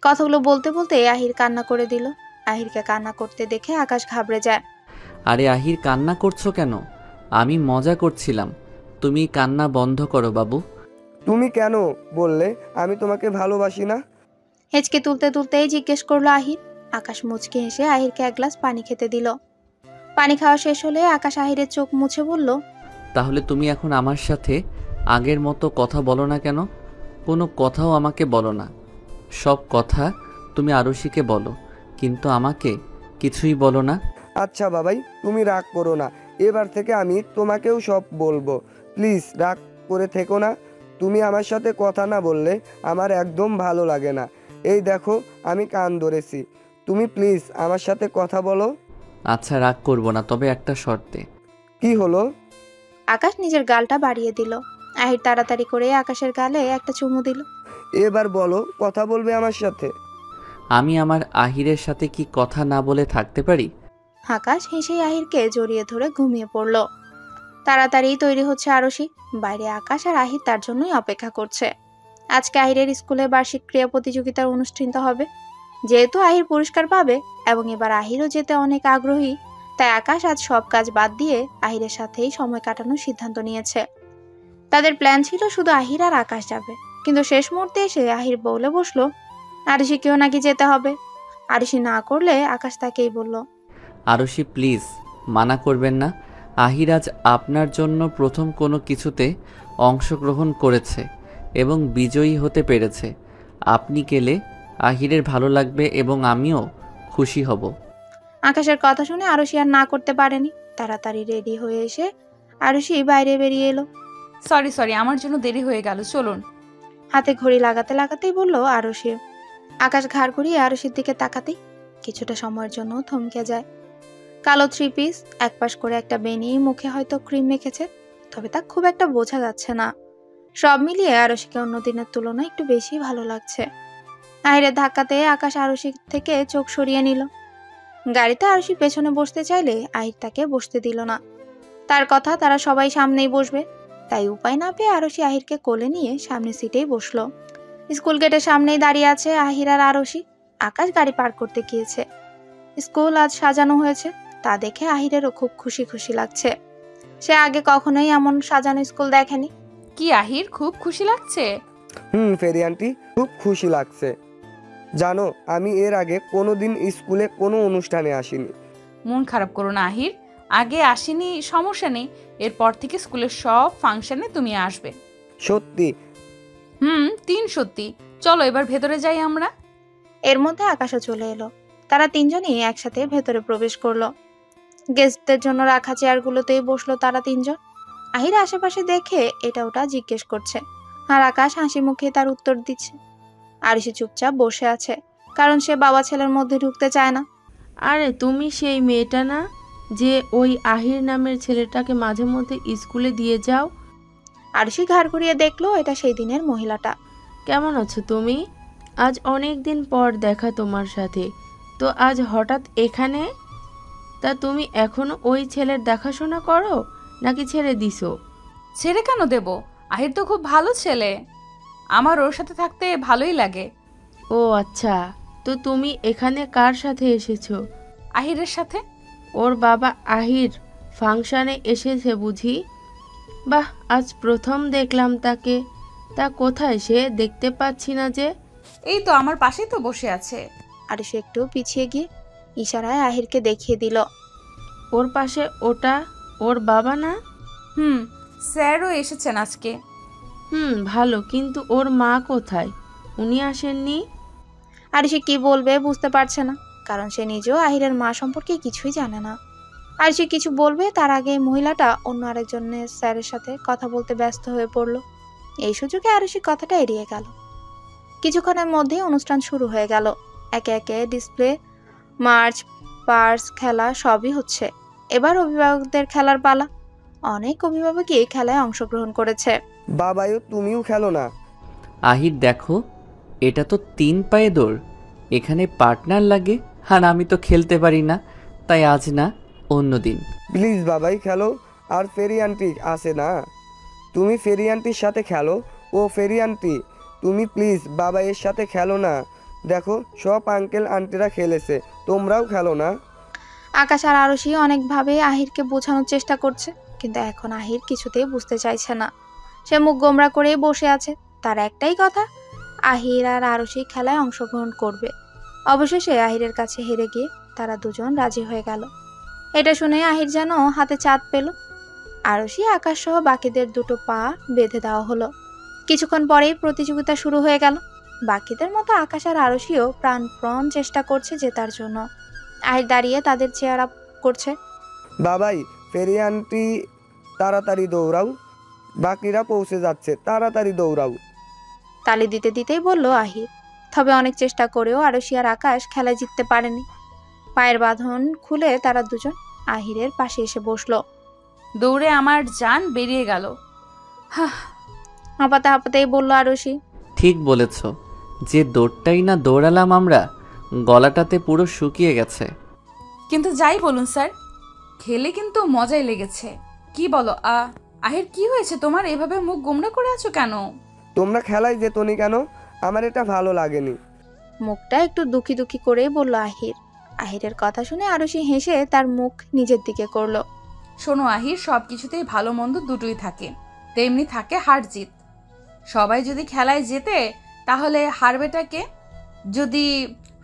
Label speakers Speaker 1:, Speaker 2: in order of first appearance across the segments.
Speaker 1: কথাগুলো বলতে বলতে আহির কান্না করে দিল। আহিরকে কান্না করতে দেখে আকাশ ঘাবড়ে যায়।
Speaker 2: আরে আহির, কান্না করছো কেন? আমি মজা করছিলাম। তুমি কান্না বন্ধ করো বাবু।
Speaker 3: তুমি কেন বললে আমি তোমাকে ভালোবাসি না?
Speaker 1: হেঁচকে তুলতে তুলতেই জিজ্ঞেস করলো আহির। আকাশ মুচকে হেসে আহিরকে এক গ্লাস পানি খেতে দিল। পানি খাওয়া শেষ হলে আকাশ আহিরের চোখ মুছে বলল,
Speaker 2: তাহলে তুমি এখন আমার সাথে আগের মতো কথা বলো না কেন? কোনো কথাও আমাকে বলো না। সব কথা তুমি আরুষিকে বলো, কিন্তু আমাকে কিছুই বলো না।
Speaker 3: আচ্ছা বাবাই, তুমি রাগ করো না। এবার থেকে আমি তোমাকেও সব বলবো। প্লিজ রাগ করে থেকো না। তুমি আমার সাথে কথা না বললে আমার একদম ভালো লাগে না। এই দেখো, আমি কান ধরেছি। তুমি প্লিজ আমার সাথে কথা বলো।
Speaker 2: আচ্ছা, রাগ করবো না, তবে একটা শর্তে।
Speaker 3: কি হলো?
Speaker 1: আকাশ নিজের গালটা বাড়িয়ে দিল। আহির তাড়াতাড়ি করে আকাশের গালে একটা চুমু দিল।
Speaker 3: এবার বলো, কথা বলবে আমার সাথে?
Speaker 2: আমি আমার আহিরের সাথে কি কথা না বলে থাকতে পারি?
Speaker 1: আকাশ হেসে আহিরকে জড়িয়ে ধরে ঘুমিয়ে পড়ল। তাড়াতাড়ি তৈরি হচ্ছে আরশি। বাইরে আকাশ আর আহির তার জন্যই অপেক্ষা করছে। আজকে আহিরের স্কুলে বার্ষিক ক্রীড়া প্রতিযোগিতার অনুষ্ঠিত হবে। যেহেতু আহির পুরস্কার পাবে এবং এবার আহিরও যেতে অনেক আগ্রহী, তাই আকাশ আজ সব কাজ বাদ দিয়ে আহিরের সাথেই সময় কাটানোর সিদ্ধান্ত নিয়েছে। তাদের প্ল্যান ছিল শুধু আহির আর আকাশ যাবে, কিন্তু শেষ মুহূর্তে এসে আহির বলে বসলো আরশিকেও নাকি যেতে হবে। আরশি না করলে আকাশ তাকেই বলল,
Speaker 2: আরুষি প্লিজ, মানা করবেন না। আহির আজ আপনার জন্য প্রথম কোনো কিছুতে অংশগ্রহণ করেছে এবং বিজয়ী হতে পেরেছে। আপনি গেলে আহিরের ভালো লাগবে এবং আমিও খুশি হব।
Speaker 1: আকাশের কথা শুনে আরশি আর না করতে পারেনি। তাড়াতাড়ি রেডি হয়ে এসে আরশি বাইরে বেরিয়ে এলো।
Speaker 4: সরি, আমার জন্য দেরি হয়ে গেল, চলুন।
Speaker 1: হাতে ঘড়ি লাগাতে লাগাতেই বলল আরশি। আকাশ ঘাড় ঘুরিয়ে আরশির দিকে তাকাতেই কিছুটা সময়ের জন্য থমকে যায়। কালো থ্রি পিস, এক পাশ করে একটা বেনি, মুখে হয়তো ক্রিম মেখেছে, তবে তা খুব একটা বোঝা যাচ্ছে না। সব মিলিয়ে আরশিকে অন্য দিনের তুলনায় একটু বেশি ভালো লাগছে। আহিরের ধাক্কাতে আকাশ আরশি থেকে চোখ সরিয়ে নিল। গাড়িতে আরশি পেছনে বসতে চাইলে আহির তাকে বসতে দিল না। তার কথা তারা সবাই সামনেই বসবে, তাই উপায় না পেয়ে আরশি আহিরকে কোলে নিয়ে সামনের সিটেই বসলো। স্কুল গেটের সামনেই দাঁড়িয়ে আছে আহির আর আরশি। আকাশ গাড়ি পার করতে গিয়েছে। স্কুল আজ সাজানো হয়েছে, তা দেখে আহিরেরও খুব খুশি খুশি লাগছে। সে আগে কখনোই এমন সাজানো স্কুল দেখেনি।
Speaker 4: কি আহির, খুব খুশি লাগছে?
Speaker 3: ফেরি আন্টি, খুব খুশি লাগছে। জানো, আমি এর আগে কোনোদিন স্কুলে কোনো অনুষ্ঠানে আসিনি।
Speaker 4: মন খারাপ করো না আহির, আগে আসেনি সমস্যা নেই, এরপর থেকে স্কুলের সব ফাংশনে তুমি আসবে।
Speaker 3: সত্যি?
Speaker 4: সত্যি। চলো এবার ভেতরে যাই আমরা।
Speaker 1: এর মধ্যে আকাশও চলে এলো। তারা তিনজনই একসাথে ভেতরে প্রবেশ করলো। গেস্টদের জন্য রাখা চেয়ারগুলোতেই বসলো তারা তিনজন। আহির আশেপাশে দেখে এটা ওটা জিজ্ঞেস করছে, আর আকাশ হাসি মুখে তার উত্তর দিচ্ছে। আরশি চুপচাপ বসে আছে, কারণ সে বাবা ছেলের মধ্যে ঢুকতে চায় না।
Speaker 5: আরে তুমি সেই মেয়েটা না, যে ওই আহির নামের ছেলেটাকে মাঝে মধ্যে স্কুলে দিয়ে যাও?
Speaker 1: আরশি ঘাড় ঘুরিয়ে দেখলো এটা সেই দিনের মহিলাটা।
Speaker 5: কেমন আছো তুমি? আজ অনেক দিন পর দেখা তোমার সাথে, তো আজ হঠাৎ এখানে? তা তুমি এখনো ওই ছেলের দেখাশোনা করো নাকি ছেড়ে দিছো?
Speaker 4: ছেড়ে কেন দেব, আহির তো খুব ভালো ছেলে, আমার ওর সাথে থাকতে ভালোই লাগে।
Speaker 5: ও আচ্ছা, তো তুমি এখানে কার সাথে এসেছো?
Speaker 4: আহিরের সাথে।
Speaker 5: ওর বাবা আহির ফাংশনে এসেছে বুঝি? বাহ, আজ প্রথম দেখলাম তাকে। তা কোথায় সে, দেখতে পাচ্ছি না যে?
Speaker 4: এই তো আমার পাশেই তো বসে আছে।
Speaker 1: আরশি একটু পিছিয়ে গিয়ে ইশারায় আহিরকে দেখিয়ে দিল।
Speaker 5: ওর পাশে ওটা ওর বাবা না?
Speaker 4: স্যারও এসেছেন আজকে।
Speaker 5: ভালো, কিন্তু ওর মা কোথায়? উনি আসেননি?
Speaker 1: আরশি কি বলবে বুঝতে পারছে না, কারণ সে নিজেও আহিরের মা সম্পর্কে কিছুই জানে না। আরশি কিছু বলবে তার আগে মহিলাটা অন্য আরেকজনের স্যারের সাথে কথা বলতে ব্যস্ত হয়ে পড়লো। এই সুযোগে আরশি কথাটা এড়িয়ে গেল। কিছুক্ষণের মধ্যেই অনুষ্ঠান শুরু হয়ে গেল। একে একে ডিসপ্লে, মার্চ, পার্স, খেলা সবই হচ্ছে। এবার অভিভাবকদের খেলার পালা। অনেক অভিভাবকই খেলায় অংশগ্রহণ করেছে।
Speaker 3: বাবাইও, তুমিও খেলো না?
Speaker 2: আহির দেখো, এটা তো 3 পায়ে দৌড়, এখানে পার্টনার লাগে, আর আমি তো খেলতে পারি না, তাই আজ না, অন্য দিন।
Speaker 3: প্লিজ বাবাই খেলো। আর ফেরি আন্টি আসে না, তুমি ফেরি আন্টির সাথে খেলো। ও ফেরি আন্টি, তুমি প্লিজ বাবা এর সাথে খেলো না। দেখো সব আঙ্কেল আন্টিরা খেলেছে, তোমরাও খেলো না।
Speaker 1: আকাশ আর আরশি অনেকভাবে আহিরকে বোঝানোর চেষ্টা করছে, কিন্তু এখন আহির কিছুতেই বুঝতে চাইছে না। সে মুখ গোমরা করেই বসে আছে। তার একটাই কথা, আহির আর আরশি খেলায় অংশগ্রহণ করবে। অবশেষে আহিরের কাছে হেরে গিয়ে তারা দুজন রাজি হয়ে গেল। এটা শুনে আহির যেন হাতে চাঁদ পেল। আরশি, আকাশ সহ বাকিদের দুটো পা বেঁধে দেওয়া হলো। কিছুক্ষণ পরেই প্রতিযোগিতা শুরু হয়ে গেল। বাকিদের মতো আকাশ আর আরশিও প্রাণপণ চেষ্টা করছে জেতার জন্য। আহির দাঁড়িয়ে তাদের চেয়ার আপ করছে।
Speaker 3: বাবাই, ফেরি আন্টি তাড়াতাড়ি দৌড়াও, বাকিরা পৌঁছে যাচ্ছে, তাড়াতাড়ি দৌড়াও।
Speaker 1: তালি দিতে দিতেই বলল আহির। তবে অনেক চেষ্টা করেও আরশি আর আকাশ খেলায় জিততে পারেনি। পায়ের বাঁধন খুলে তারা দুজন আহিরের পাশে এসে বসলো।
Speaker 4: দৌড়ে আমার জান বেরিয়ে গেল।
Speaker 1: হাঁপাতে হাঁপাতেই বলল আরশি।
Speaker 2: ঠিক বলেছ, যে দৌড়টাই না দৌড়ালাম আমরা, গলাটাতে পুরো শুকিয়ে গেছে।
Speaker 4: কিন্তু যাই বলুন স্যার, খেলে কিন্তু মজাই লেগেছে। কি বলো আহির, কি হয়েছে তোমার? এভাবে মুখ গোমড়া করে আছো কেন?
Speaker 3: তোমরা খেলায় যেতনি কেন? আমার এটা ভালো লাগেনি।
Speaker 1: মুখটা একটু দুঃখী দুঃখী করেই বলল আহির। আহিরের কথা শুনে আরশি হেসে তার মুখ নিজের দিকে করলো।
Speaker 4: শোনো আহির, সব কিছুতেই ভালো মন্দ দুটোই থাকে, তেমনি থাকে হার জিত। সবাই যদি খেলায় জেতে তাহলে হারবেটাকে, যদি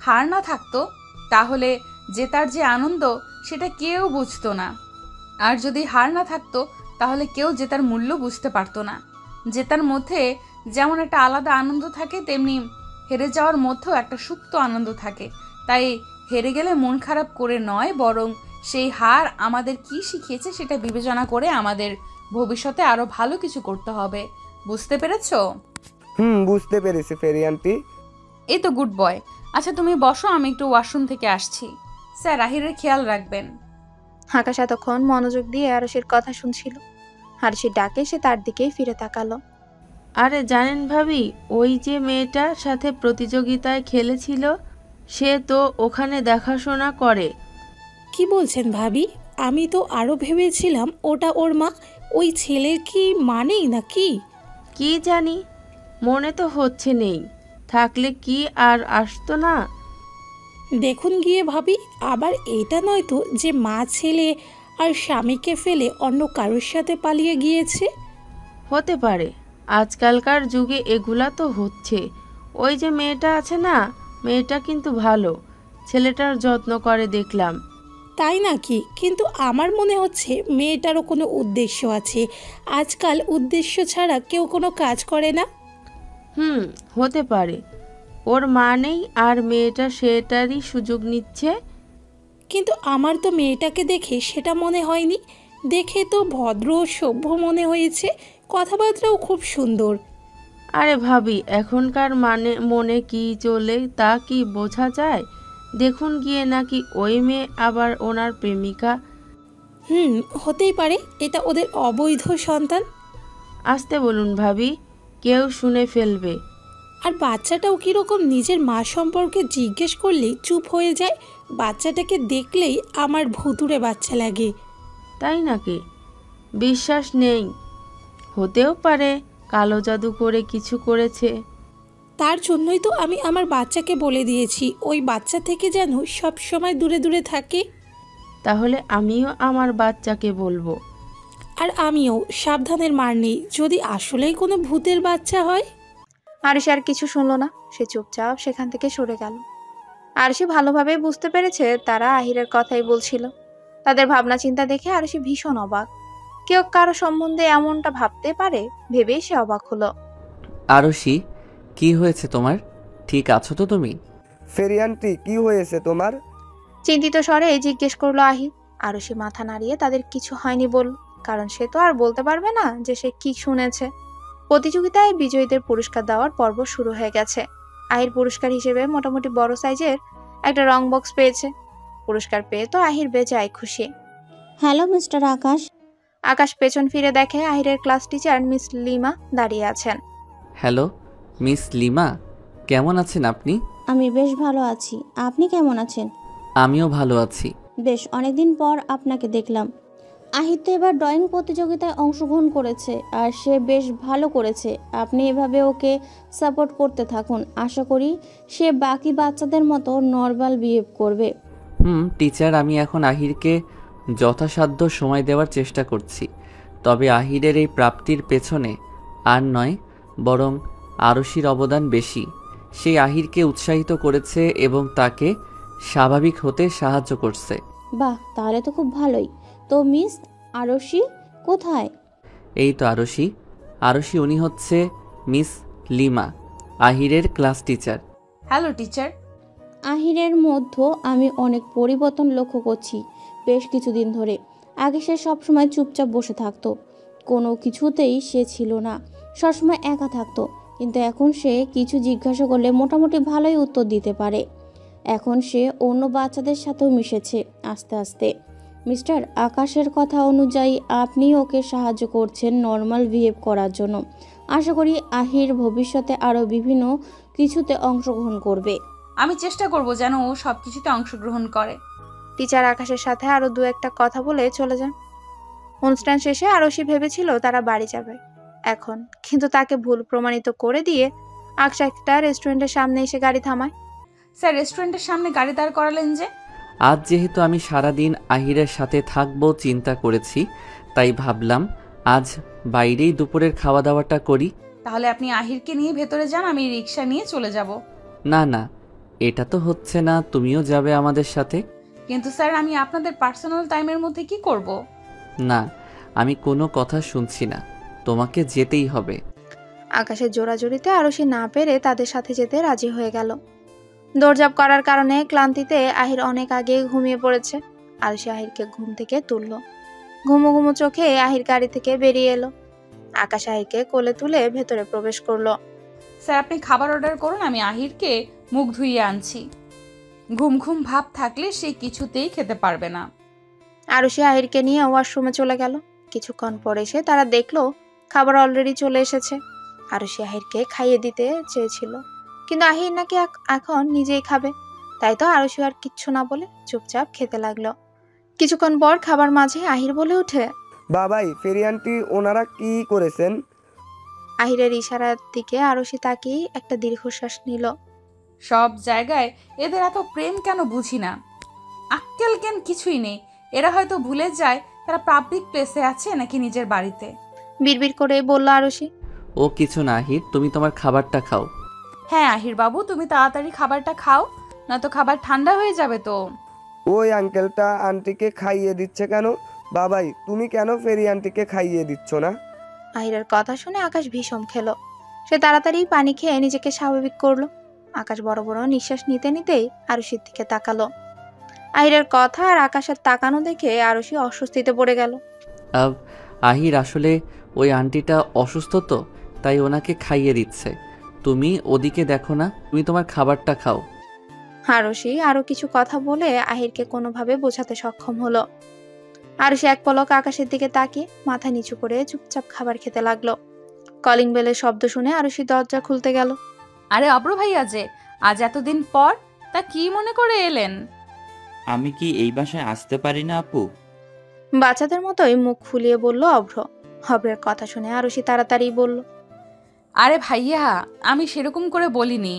Speaker 4: হার না থাকতো তাহলে জেতার যে আনন্দ সেটা কেউ বুঝতো না। আর যদি হার না থাকতো তাহলে কেউ জেতার মূল্য বুঝতে পারতো না। জেতার মধ্যে যেমন একটা আলাদা আনন্দ থাকে, তেমনি হেরে যাওয়ার মধ্যেও একটা সুপ্ত আনন্দ থাকে। তাই হেরে গেলে মন খারাপ করে নয়, বরং সেই হার আমাদের কি শিখিয়েছে সেটা বিবেচনা করে আমাদের ভবিষ্যতে আরো ভালো কিছু করতে হবে। বুঝতে পেরেছো?
Speaker 3: বুঝতে পেরেছি ফেরি আন্টি।
Speaker 4: এই তো গুড বয়। আচ্ছা তুমি বসো, আমি একটু ওয়াশরুম থেকে আসছি। স্যার, আহিরের খেয়াল রাখবেন।
Speaker 1: আকাশ এতক্ষণ মনোযোগ দিয়ে আরশির কথা শুনছিল। আরশির ডাকে সে তার দিকেই ফিরে তাকালো।
Speaker 5: আরে জানেন ভাবি, ওই যে মেয়েটার সাথে প্রতিযোগিতায় খেলেছিল, সে তো ওখানে দেখাশোনা করে।
Speaker 6: কি বলছেন ভাবি? আমি তো আরও ভেবেছিলাম ওটা ওর মা। ওই ছেলের কি মানেই নাকি?
Speaker 5: কি জানি, মনে তো হচ্ছে নেই। থাকলে কি আর আসতো না?
Speaker 6: দেখুন গিয়ে ভাবি, আবার এটা নয় তো যে মা ছেলে আর স্বামীকে ফেলে অন্য কারোর সাথে পালিয়ে গিয়েছে?
Speaker 5: হতে পারে, আজকালকার যুগে এগুলা তো হচ্ছে। ওই যে মেয়েটা আছে না, মেয়েটা কিন্তু ভালো, ছেলেটার যত্ন করে দেখলাম।
Speaker 6: তাই নাকি? কিন্তু আমার মনে হচ্ছে মেয়েটারও কোনো উদ্দেশ্য আছে। আজকাল উদ্দেশ্য ছাড়া কেউ কোনো কাজ করে না।
Speaker 5: হতে পারে। ওর মা নেই আর মেয়েটা সেটারই সুযোগ নিচ্ছে।
Speaker 6: কিন্তু আমার তো মেয়েটাকে দেখে সেটা মনে হয়নি। দেখে তো ভদ্র সভ্য মনে হয়েছে, কথাবার্তাও খুব সুন্দর।
Speaker 5: আরে ভাবি, এখনকার মনে কি চলে তা কি বোঝা যায়? দেখুন গিয়ে, নাকি ওই মেয়ে আবার ওনার প্রেমিকা?
Speaker 6: হতেই পারে এটা ওদের অবৈধ সন্তান।
Speaker 5: আসতে বলুন ভাবি, কেউ শুনে ফেলবে।
Speaker 6: আর বাচ্চাটাও কীরকম নিজের মা সম্পর্কে জিজ্ঞেস করলেই চুপ হয়ে যায়। বাচ্চাটাকে দেখলেই আমার ভুতুড়ে বাচ্চা লাগে।
Speaker 5: তাই নাকি? বিশ্বাস নেই। হতেও পারে কালো জাদু করে কিছু করেছে।
Speaker 6: তার জন্যই তো আমি আমার বাচ্চাকে বলে দিয়েছি ওই বাচ্চা থেকে যেন সব সময় দূরে দূরে থাকে।
Speaker 5: তাহলে আমিও আমার বাচ্চাকে বলবো।
Speaker 6: আর আমিও, সাবধানের মার নেই, যদি আসলেই কোনো ভূতের বাচ্চা হয়।
Speaker 1: আরশি আর কিছু শুনলো না, সে চুপচাপ সেখান থেকে সরে গেল। আরশি ভালোভাবে বুঝতে পেরেছে তারা আহিরের কথাই বলছিল। তাদের ভাবনা চিন্তা দেখে আরশি ভীষণ অবাক। কেউ কারো সম্বন্ধে এমনটা ভাবতে পারে ভেবেই সে অবাক হলো।
Speaker 2: আরশি, কি হয়েছে তোমার? ঠিক আছো তো তুমি?
Speaker 3: ফেরি আন্টি, কি হয়েছে তোমার?
Speaker 1: চিন্তিত স্বরে জিজ্ঞেস করলো আহির। আরশি মাথা নাড়িয়ে তাদের কিছু হয়নি বলল, কারণ সে তো আর বলতে পারবে না যে সে কি শুনেছে। প্রতিযোগিতায় বিজয়ীদের পুরস্কার দেওয়ার পর্ব শুরু হয়ে গেছে। আহির পুরস্কার হিসেবে মোটামুটি বড় সাইজের একটা রং বক্স পেয়েছে। পুরস্কার পেয়ে তো আহির বেজায় খুশি।
Speaker 7: হ্যালো মিস্টার আকাশ।
Speaker 1: আকাশ পেছন ফিরে দেখে আহিরের ক্লাস টিচার মিস লিমা দাঁড়িয়ে আছেন।
Speaker 2: হ্যালো মিস লিমা, কেমন আছেন আপনি?
Speaker 7: আমি বেশ ভালো আছি, আপনি কেমন আছেন?
Speaker 2: আমিও ভালো আছি।
Speaker 7: বেশ অনেকদিন পর আপনাকে দেখলাম। আহির তো এবার ড্রয়িং প্রতিযোগিতায় অংশগ্রহণ করেছে আর সে বেশ ভালো করেছে। আপনি এভাবে ওকে সাপোর্ট করতে থাকুন, আশা করি সে বাকি বাচ্চাদের মতো নর্মাল বিহেভ করবে।
Speaker 2: টিচার, আমি এখন আহিরকে যথাসাধ্য সময় দেওয়ার চেষ্টা করছি। তবে আহিরের এই প্রাপ্তির পেছনে আর নয়, বরং আরশির অবদান বেশি। সে আহিরকে উৎসাহিত করেছে এবং তাকে স্বাভাবিক হতে সাহায্য করছে।
Speaker 7: বাহ, তাহলে তো খুব ভালোই। তো মিস আরশি কোথায়?
Speaker 2: এই তো আরশি উনি হচ্ছে মিস লিমা, আহিরের ক্লাস টিচার।
Speaker 4: Hello teacher.
Speaker 7: আহিরের মধ্যে আমি অনেক পরিবর্তন লক্ষ্য করছি বেশ কিছুদিন ধরে। আগে সে সবসময় চুপচাপ বসে থাকতো, কোনো কিছুতেই সে ছিল না, সবসময় একা থাকতো। কিন্তু এখন সে কিছু জিজ্ঞাসা করলে মোটামুটি ভালোই উত্তর দিতে পারে। এখন সে অন্য বাচ্চাদের সাথেও মিশেছে আস্তে আস্তে। মিস্টার আকাশের কথা অনুযায়ী আপনি ওকে সাহায্য করছেন নর্মাল বিহেভ করার জন্য। আশা করি আহির ভবিষ্যতে আরও বিভিন্ন কিছুতে অংশগ্রহণ করবে।
Speaker 4: আমি চেষ্টা করব যেন ও সব কিছুতে অংশগ্রহণ করে।
Speaker 1: টিচার আকাশের সাথে আরো দু একটা কথা বলে চলে যান। অনুষ্ঠান শেষে আরশি ভেবেছিল তারা বাড়ি যাবে এখন, কিন্তু তাকে ভুল প্রমাণিত করে দিয়ে আকাশ একটা রেস্টুরেন্টের সামনে এসে গাড়ি থামায়।
Speaker 4: স্যার, রেস্টুরেন্টের সামনে গাড়ি দাঁড় করালেন যে?
Speaker 2: আজ যেহেতু আমি সারাদিন আহিরের সাথে থাকবো চিন্তা করেছি, তাই ভাবলাম আজ বাইরেই দুপুরের খাওয়া দাওয়াটা করি।
Speaker 4: তাহলে আপনি আহিরকে নিয়ে ভেতরে যান, আমি রিক্সা নিয়ে চলে যাব।
Speaker 2: না, এটা তো হচ্ছে না, তুমিও যাবে আমাদের সাথে।
Speaker 4: কিন্তু স্যার, আমি আপনাদের পার্সোনাল টাইমের মধ্যে কি করব?
Speaker 2: না, আমি কোনো কথা শুনছি না, তোমাকে যেতেই হবে।
Speaker 1: আকাশের জোড়াজোড়িতে আরশি না পেরে তাদের সাথে যেতে রাজি হয়ে গেল। দৌড়ঝাঁপ করার কারণে ক্লান্তিতে আহির অনেক আগে ঘুমিয়ে পড়েছে। আরশি আহিরকে ঘুম থেকে তুলল। ঘুমো ঘুমো চোখে আহির গাড়ি থেকে বেরিয়ে এলো। আকাশ আহিরকে কোলে তুলে ভেতরে প্রবেশ করলো।
Speaker 4: স্যার, আপনি খাবার অর্ডার করুন, আমি আহিরকে মুখ ধুইয়ে আনছি। ঘুম ঘুম ভাব থাকলে সে কিছুতেই খেতে পারবে না।
Speaker 1: আরশি আহিরকে নিয়ে ওয়াশরুমে চলে গেল। কিছুক্ষণ পরে এসে তারা দেখলো খাবার অলরেডি চলে এসেছে। আরশি আহিরকে খাইয়ে দিতে চেয়েছিল, কিন্তু আহির নাকি এখন নিজেই খাবে। তাই তো আরশি আর কিচ্ছু না বলে চুপচাপ খেতে লাগলো। কিছুক্ষণ পর খাবার মাঝে আহির বলে উঠে,
Speaker 3: বাবাই, ফেরি আন্টি ওনারা কি করেছেন?
Speaker 1: আহিরের ইশারার দিকে আরশি তাকিয়ে একটা দীর্ঘশ্বাস নিল।
Speaker 4: সব জায়গায় এদের এত প্রেম কেন বুঝি না। আক্কেল জ্ঞান কিছুই নেই। এরা হয়তো ভুলে যায় তারা পাবলিক প্লেসে আছে নাকি নিজের বাড়িতে।
Speaker 1: বিড়বিড় করে বলল আরশি।
Speaker 2: ও কিছু না আহির, তুমি তোমার খাবারটা খাও।
Speaker 4: হ্যাঁ আহির বাবু, তুমি তাড়াতাড়ি খাবারটা খাও, নয়তো খাবার ঠান্ডা হয়ে যাবে তো।
Speaker 3: ওই আঙ্কেলটা আন্টিকে খাইয়ে দিচ্ছে কেন? বাবাই, তুমি কেন ফেরি আন্টিকে খাইয়ে দিচ্ছ না?
Speaker 1: আহিরের কথা শুনে আকাশ ভীষণ খেলো। সে তাড়াতাড়ি পানি খেয়ে নিজেকে স্বাভাবিক করলো। আকাশ বড় বড় নিঃশ্বাস নিতে নিতেই আরশির দিকে তাকালো। আহিরের কথা আর আকাশের তাকানো দেখে আরশি অস্বস্তিতে পড়ে গেল।
Speaker 2: আহির, আসলে ওই আন্টিটা অসুস্থ তো, তাই ওনাকে খাইয়ে দিচ্ছে। তুমি ওদিকে দেখো না, তুমি তোমার খাবারটা খাও।
Speaker 1: আরশি আরো কিছু কথা বলে আহিরকে কোনোভাবে বোঝাতে সক্ষম হলো। আরশি এক পলক আকাশের দিকে তাকিয়ে মাথা নিচু করে চুপচাপ খাবার খেতে লাগলো। কলিং বেলের শব্দ শুনে আরশি দরজা খুলতে গেল।
Speaker 4: আরে অব্র ভাইয়া যে, আজ এতদিন পর, তা কি মনে করে এলেন?
Speaker 8: আমি কি এই বাসায় আসতে পারি না আপু?
Speaker 1: বাচ্চাদের মতোই মুখ ফুলিয়ে বলল অভ্র। অভ্রের কথা শুনে আরশি তাড়াতাড়ি বলল,
Speaker 4: আরে ভাইয়া, আমি সেরকম করে বলিনি।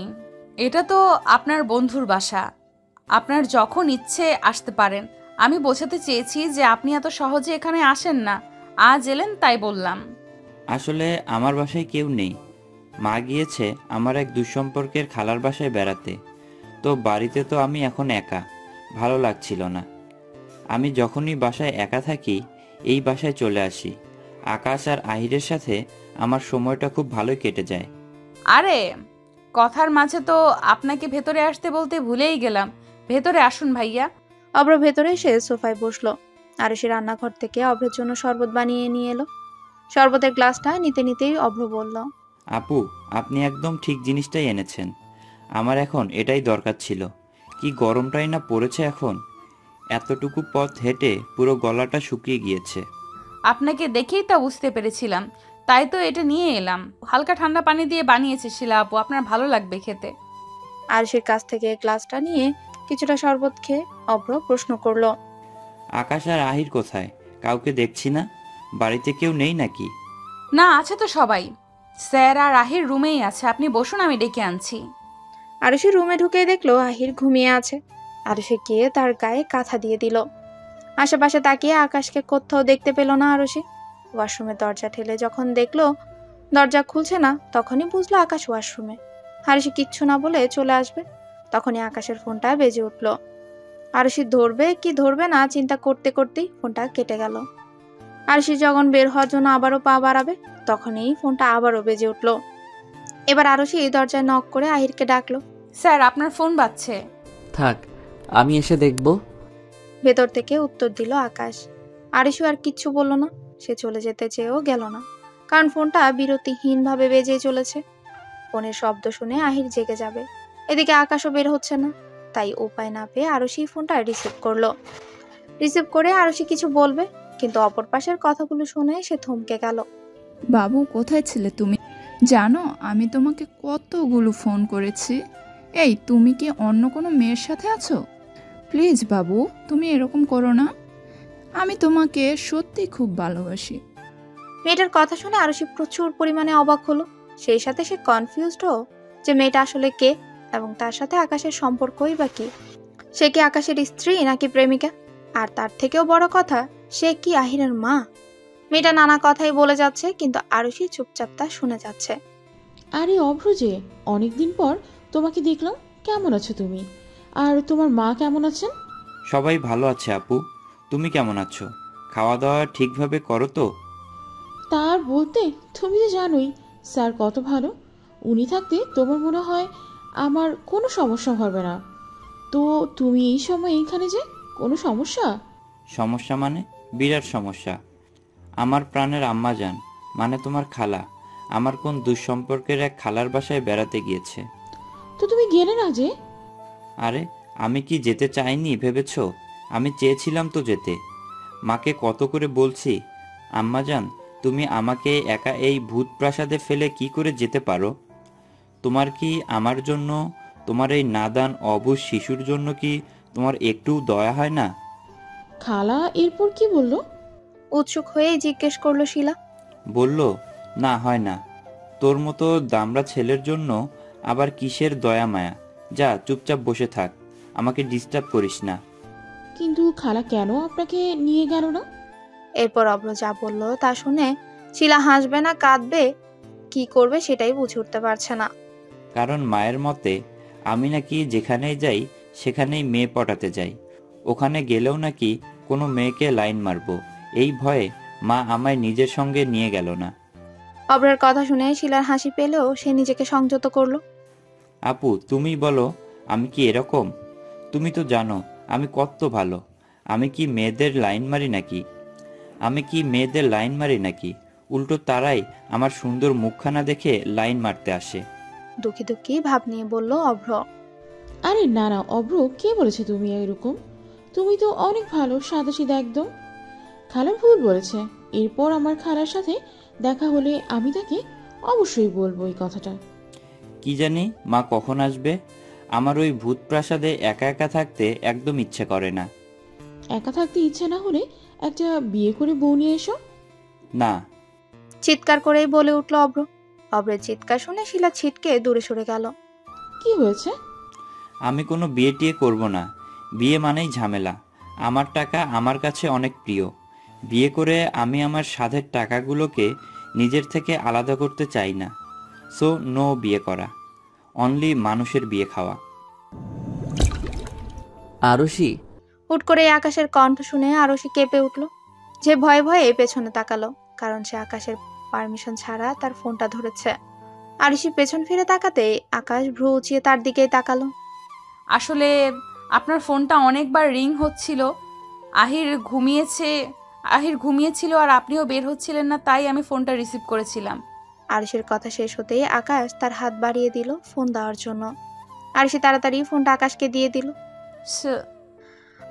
Speaker 4: এটা তো আপনার বন্ধুর বাসা, আপনার যখন ইচ্ছে আসতে পারেন। আমি বোঝাতে চেয়েছি যে আপনি এত সহজে এখানে আসেন না, আজ এলেন তাই বললাম।
Speaker 8: আসলে আমার বাসায় কেউ নেই, মা গিয়েছে আমার এক দুঃসম্পর্কের খালার বাসায় বেড়াতে। তো বাড়িতে তো আমি এখন একা, ভালো লাগছিল না। আমি যখনই বাসায় একা থাকি এই বাসায় চলে আসি। আকাশ আর আহিরের সাথে আমার সময়টা খুব ভালোই কেটে যায়।
Speaker 4: আরে কথার মাঝে তো আপনাকে ভেতরে আসতে বলতে ভুলেই গেলাম। ভেতরে আসুন ভাইয়া।
Speaker 1: অভ্র ভেতরে এসে সোফায় বসলো। আরশি রান্নাঘর থেকে অভ্রের জন্য শরবত বানিয়ে নিয়ে এলো। শরবতের গ্লাসটা নিতে নিতেই অভ্র বলল,
Speaker 8: আপু, আপনি একদম ঠিক জিনিসটাই এনেছেন। আমার এখন এটাই দরকার ছিল। কি গরমটাই না পড়েছে এখন, এতটুকু পথ হেঁটে পুরো গলাটা শুকিয়ে গিয়েছে।
Speaker 4: আপনাকে দেখেই তা বুঝতে পেরেছিলাম, তাই তো এটা নিয়ে এলাম। হালকা ঠান্ডা পানি দিয়ে বানিয়েছে শিলা আপু, আপনার ভালো লাগবে খেতে।
Speaker 1: আরশির কাছ থেকে গ্লাসটা নিয়ে কিছুটা শরবত খেয়ে অভ্র প্রশ্ন করলো,
Speaker 8: আকাশ আর আহির কোথায়? কাউকে দেখছি না। বাড়িতে কেউ নেই নাকি?
Speaker 4: না, আছে তো সবাই। স্যার আর আহির রুমেই আছে, আপনি বসুন, আমি ডেকে আনছি।
Speaker 1: আরুষি রুমে ঢুকেই দেখলো আহির ঘুমিয়ে আছে। আরুষি গিয়ে তার গায়ে কাঁথা দিয়ে দিল। আশেপাশে তাকিয়ে আকাশকে কোথাও দেখতে পেল না আরুষি। ওয়াশরুমের দরজা ঠেলে যখন দেখলো দরজা খুলছে না, তখনই বুঝলো আকাশ ওয়াশরুমে। আরুষি কিচ্ছু না বলে চলে আসবে, তখনই আকাশের ফোনটা বেজে উঠল। আরুষি ধরবে কি ধরবে না চিন্তা করতে করতেই ফোনটা কেটে গেল। আরুষি যখন বের হওয়ার জন্য আবারও পা বাড়াবে, তখনই ফোনটা আবারও বেজে উঠল। এবার আরুষি দরজায় নক করে আহিরকে ডাকলো।
Speaker 4: স্যার, আপনার ফোন বাজছে।
Speaker 2: থাক, আমি এসে দেখব।
Speaker 1: ভেতর থেকে উত্তর দিল আকাশ। আরুষি আর কিচ্ছু বলল না। সে চলে যেতে চেয়েও গেল না, কারণ ফোনটা বিরতিহীনভাবে বেজে চলেছে। ফোনের শব্দ শুনে আহির জেগে যাবে, এদিকে আকাশও বের হচ্ছে না। তাই উপায় না পেয়ে আরুষি ফোনটা রিসিভ করলো। রিসিভ করে আরুষি কিছু বলবে, কিন্তু অপর পাশের কথাগুলো শুনে সে থমকে গেল।
Speaker 9: বাবু, কোথায় ছিলে তুমি? জানো আমি তোমাকে কতগুলো ফোন করেছি। এই, তুমি কি অন্য কোনো মেয়ের সাথে আছো? প্লিজ বাবু, তুমি এরকম করো না। আমি তোমাকে সত্যি খুব ভালোবাসি।
Speaker 1: মেয়েটার কথা শুনে আরুষি প্রচুর পরিমাণে অবাক হলো। সেই সাথে সে কনফিউজডও যে মেয়েটা আসলে কে এবং তার সাথে আকাশের সম্পর্কই বা কি। সে কি আকাশের স্ত্রী নাকি প্রেমিকা? আর তার থেকেও বড় কথা, সে কি আহিরের মা? মেয়েটা নানা কথাই বলে যাচ্ছে, কিন্তু আরুষি চুপচাপ তা শুনে যাচ্ছে।
Speaker 5: আরে অভ্র যে, অনেকদিন পর তোমাকে দেখলাম। কেমন আছো তুমি? আর তোমার মা কেমন আছেন?
Speaker 8: সবাই ভালো আছে আপু। তুমি কেমন আছো? খাওয়া দাওয়া ঠিকভাবে করো তো?
Speaker 5: তার বলতে, তুমি তো জানোই স্যার কত ভালো। উনি থাকতে তোমার মনে হয় আমার কোনো সমস্যা হবে না। তো তুমি এই সময় এইখানে যে, কোনো সমস্যা?
Speaker 8: সমস্যা মানে? বিরাট সমস্যা। আমার প্রাণের আম্মাজান, মানে তোমার খালা, আমার কোন দুঃসম্পর্কের এক খালার বাসায় বেড়াতে গিয়েছে।
Speaker 5: তো তুমি গেলে না যে?
Speaker 8: আরে, আমি কি যেতে চাইনি ভেবেছ? আমি চেয়েছিলাম তো যেতে। মাকে কত করে বলছি, আম্মাজান তুমি আমাকে একা এই ভূত প্রাসাদে ফেলে কি করে যেতে পারো? তোমার কি আমার জন্য, তোমার এই নাদান অবুঝ শিশুর জন্য কি তোমার একটু দয়া হয় না?
Speaker 5: খালা এরপর কি বললো?
Speaker 1: উৎসুক হয়ে জিজ্ঞেস করলো শিলা।
Speaker 8: বলল, না হয় না। তোর মতো দামড়া ছেলের জন্য আবার কিসের দয়া মায়া? যা চুপচাপ বসে থাক, আমাকে ডিস্টার্ব করিস না।
Speaker 5: কিন্তু খালা কেন আপনাকে নিয়ে গেল না?
Speaker 1: এরপর অভ্র যা বললো তা শুনে শিলা হাসবে না কাঁদবে কি করবে সেটাই বুঝে উঠতে পারছে না।
Speaker 8: কারণ মায়ের মতে আমি নাকি যেখানেই যাই সেখানেই মেয়ে পটাতে যাই। ওখানে গেলেও নাকি কোনো মেয়েকে লাইন মারবো, এই ভয়ে মা আমায় নিজের সঙ্গে নিয়ে গেল না।
Speaker 1: অভ্রের কথা শুনে শিলার হাসি পেলেও সে নিজেকে সংযত করলো।
Speaker 8: আপু তুমি বলো, আমি কি এরকম? তুমি তো জানো আমি কত ভালো। আমি কি মেয়েদের লাইন মারি নাকি? উল্টো তারাই আমার সুন্দর মুখখানা দেখে লাইন মারতে আসে।
Speaker 1: দুঃখী দুঃখী ভাব নিয়ে বলল অভ্র।
Speaker 5: আরে না না অভ্র, কে বলেছে তুমি এরকম? তুমি তো অনেক ভালো, সাদাসিধা একদম। খালা ভুল বলেছে। এরপর আমার খালার সাথে দেখা হলে আমি তাকে অবশ্যই বলবো এই কথাটা।
Speaker 8: কি জানি মা কখন আসবে। আমার ওই ভূত প্রাসাদে একা একা থাকতে একদম ইচ্ছে করে না।
Speaker 5: একা থাকতে ইচ্ছে না হলে একটা বিয়ে করে বউ নিয়ে এসো।
Speaker 8: না।
Speaker 1: চিৎকার করেই বলে উঠল অভ্র। অভ্রের চিৎকার শুনে শিলা ছিটকে দূরে সরে গেল।
Speaker 5: কি হয়েছে?
Speaker 8: আমি কোনো বিয়ে টিয়ে করবো না। বিয়ে মানেই ঝামেলা। আমার টাকা আমার কাছে অনেক প্রিয়। বিয়ে করে আমি আমার সাধের টাকাগুলোকে নিজের থেকে আলাদা করতে চাই না। সো নো বিয়ে করা, অনলি মানুষের বিয়ে খাওয়া।
Speaker 2: আরুষি,
Speaker 1: হুট করে আকাশের কণ্ঠ শুনে আরুষি কেঁপে উঠল। যে ভয়ে ভয়ে পেছনে তাকালো, কারণ সে আকাশের পারমিশন ছাড়া তার ফোনটা ধরেছে। আরুষি পেছন ফিরে তাকাতে আকাশ ভ্রু উঁচিয়ে তার দিকেই তাকালো।
Speaker 4: আসলে আপনার ফোনটা অনেকবার রিং হচ্ছিল। আহির ঘুমিয়েছিল আর আপনিও বের হচ্ছিলেন না, তাই আমি ফোনটা রিসিভ করেছিলাম।
Speaker 1: আরুষির কথা শেষ হতেই আকাশ তার হাত বাড়িয়ে দিল ফোন দেওয়ার জন্য। আরুষি তাড়াতাড়ি ফোনটা আকাশকে দিয়ে দিল।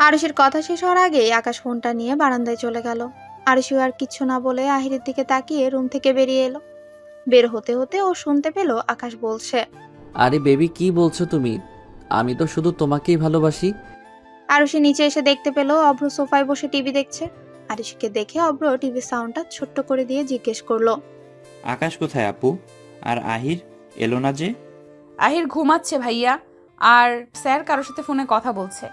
Speaker 1: আরুষির কথা শেষ হওয়ার আগেই আকাশ ফোনটা নিয়ে বারান্দায় চলে গেল। আরুষি আর কিচ্ছু না বলে আহিরের দিকে তাকিয়ে রুম থেকে বেরিয়ে এলো। বের হতে হতে ও শুনতে পেল আকাশ বলছে,
Speaker 2: আরে বেবি কি বলছো তুমি? আমি তো শুধু তোমাকেই ভালোবাসি।
Speaker 1: আরুষি নিচে এসে দেখতে পেল অভ্র সোফায় বসে টিভি দেখছে। আরুষিকে দেখে অব্র টিভির সাউন্ডটা ছোট্ট করে দিয়ে জিজ্ঞেস করলো,
Speaker 8: আকাশ কোথায় আপু? আর আহির এলো না যে?
Speaker 4: আহির ঘুমাচ্ছে ভাইয়া, আর স্যার কারোর সাথে ফোনে কথা বলছে।